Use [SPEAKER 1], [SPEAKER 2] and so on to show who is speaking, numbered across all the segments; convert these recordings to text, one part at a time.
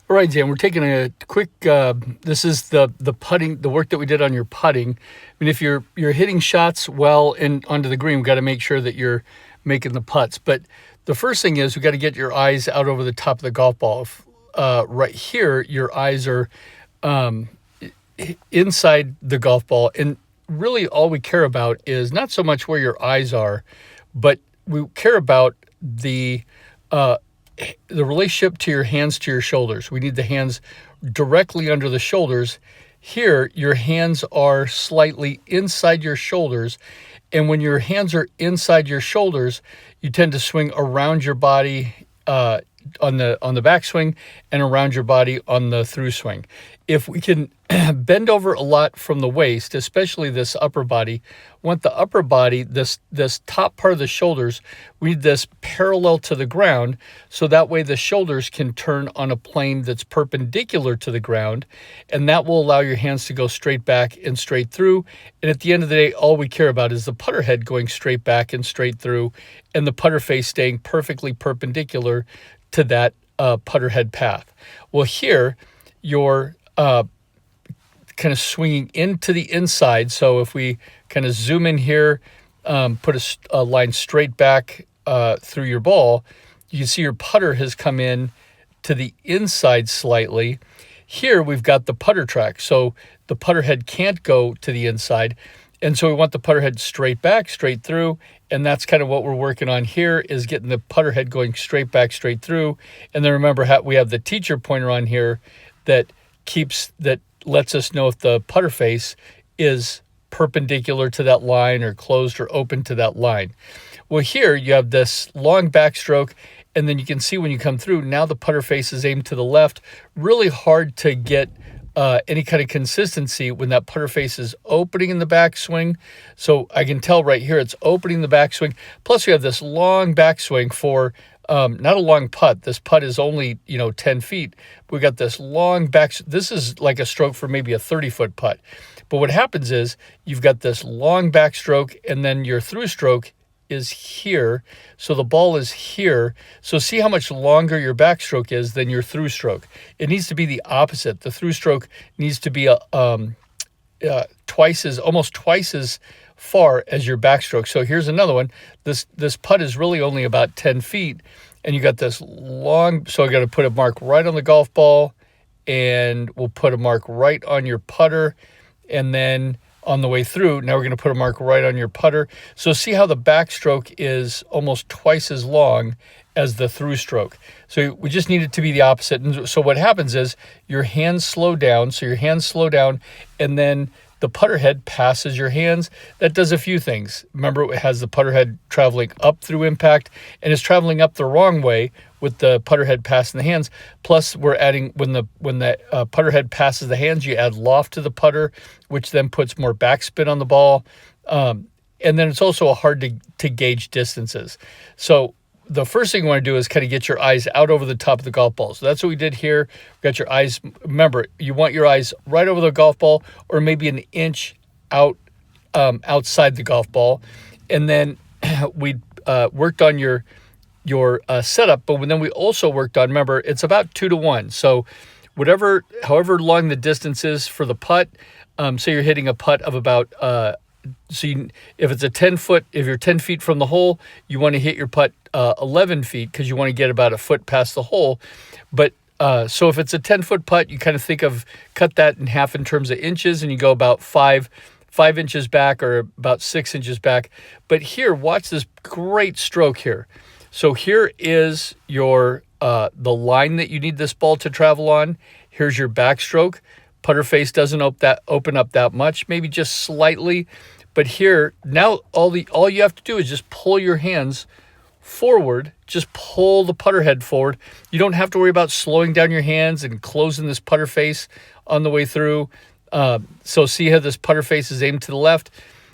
[SPEAKER 1] All right, Dan, we're taking a quick, this is the putting, the work that we did on your putting. I mean, if you're hitting shots well and onto the green, we've got to make sure that you're making the putts. But the first thing is we got to get your eyes out over the top of the golf ball. If, right here, your eyes are inside the golf ball. And really all we care about is not so much where your eyes are, but we care about the relationship to your hands to your shoulders. We need the hands directly under the shoulders. Here, your hands are slightly inside your shoulders. And when your hands are inside your shoulders, you tend to swing around your body on the backswing and around your body on the through swing. If we can bend over a lot from the waist, especially this upper body, want the upper body, this top part of the shoulders, we need this parallel to the ground, so that way the shoulders can turn on a plane that's perpendicular to the ground, and that will allow your hands to go straight back and straight through. And at the end of the day, all we care about is the putter head going straight back and straight through, and the putter face staying perfectly perpendicular to that putter head path. Well, here, you're kind of swinging into the inside. So if we kind of zoom in here, put a line straight back through your ball, you can see your putter has come in to the inside slightly. Here we've got the putter track, so the putter head can't go to the inside. And so we want the putter head straight back, straight through, and that's kind of what we're working on here, is getting the putter head going straight back, straight through. And then remember how we have the teacher pointer on here that lets us know if the putter face is perpendicular to that line or closed or open to that line. Well, here you have this long backstroke, and then you can see when you come through, now the putter face is aimed to the left. Really hard to get any kind of consistency when that putter face is opening in the backswing. So I can tell right here it's opening the backswing. Plus we have this long backswing for not a long putt. This putt is only 10 feet. We got this long back. This is like a stroke for maybe a 30-foot putt. But what happens is you've got this long backstroke, and then your through stroke is here. So the ball is here. So see how much longer your backstroke is than your through stroke. It needs to be the opposite. The through stroke needs to be almost twice as far as your backstroke. So here's another one. This putt is really only about 10 feet, and you got this long, so I got to put a mark right on the golf ball, and we'll put a mark right on your putter, and then on the way through, now we're going to put a mark right on your putter. So see how the backstroke is almost twice as long as the through stroke. So we just need it to be the opposite. And so what happens is your hands slow down. So your hands slow down, and then the putter head passes your hands. That does a few things. Remember, it has the putter head traveling up through impact, and it's traveling up the wrong way with the putter head passing the hands. Plus, we're adding, when the putter head passes the hands, you add loft to the putter, which then puts more backspin on the ball. And then it's also hard to gauge distances. So the first thing you want to do is kind of get your eyes out over the top of the golf ball. So that's what we did here. We got your eyes. Remember, you want your eyes right over the golf ball, or maybe an inch out outside the golf ball. And then we worked on your setup, but then we also worked on, remember, it's about 2 to 1. So however long the distance is for the putt, say you're hitting a putt of about if it's a 10-foot, if you're 10 feet from the hole, you want to hit your putt 11 feet because you want to get about a foot past the hole. But so if it's a 10-foot putt, you kind of cut that in half in terms of inches, and you go about 5 inches back or about 6 inches back. But here, watch this great stroke here. So here is your the line that you need this ball to travel on. Here's your backstroke. Putter face doesn't open up that much, maybe just slightly. But here, now all you have to do is just pull your hands forward. Just pull the putter head forward. You don't have to worry about slowing down your hands and closing this putter face on the way through. So see how this putter face is aimed to the left?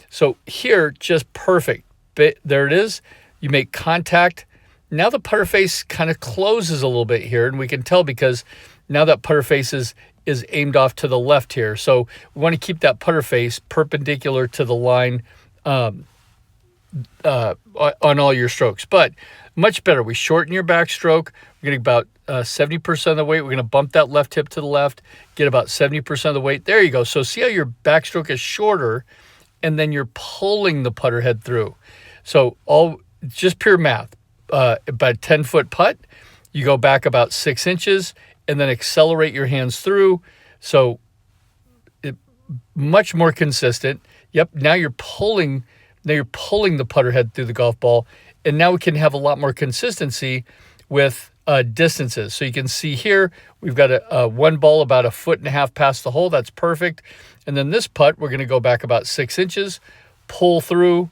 [SPEAKER 1] So here, just perfect. There it is. You make contact. Now the putter face kind of closes a little bit here, and we can tell because now that putter face is aimed off to the left here. So we want to keep that putter face perpendicular to the line on all your strokes. But much better. We shorten your backstroke. We're getting about 70% of the weight. We're going to bump that left hip to the left, get about 70% of the weight. There you go. So see how your backstroke is shorter, and then you're pulling the putter head through. So just pure math. About a 10-foot putt, you go back about 6 inches, and then accelerate your hands through. So much more consistent. Yep. Now you're pulling the putter head through the golf ball, and now we can have a lot more consistency with distances. So you can see here, we've got a one ball about 1.5 feet past the hole. That's perfect. And then this putt, we're going to go back about 6 inches, pull through,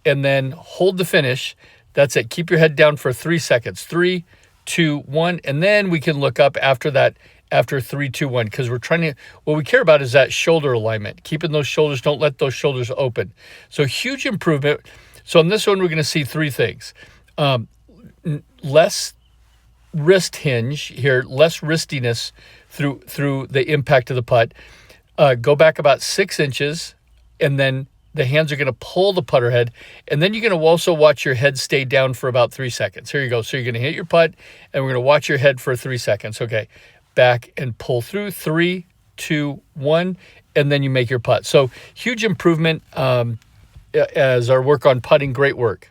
[SPEAKER 1] and then hold the finish. That's it. Keep your head down for 3 seconds. 3, 2, 1. And then we can look up after that, after 3, 2, 1, because what we care about is that shoulder alignment, keeping those shoulders, don't let those shoulders open. So huge improvement. So on this one, we're going to see 3 things. Less wrist hinge here, less wristiness through the impact of the putt. Go back about 6 inches, and then the hands are going to pull the putter head, and then you're going to also watch your head stay down for about 3 seconds. Here you go. So you're going to hit your putt, and we're going to watch your head for 3 seconds. Okay, back and pull through. 3, 2, 1, and then you make your putt. So huge improvement as our work on putting. Great work.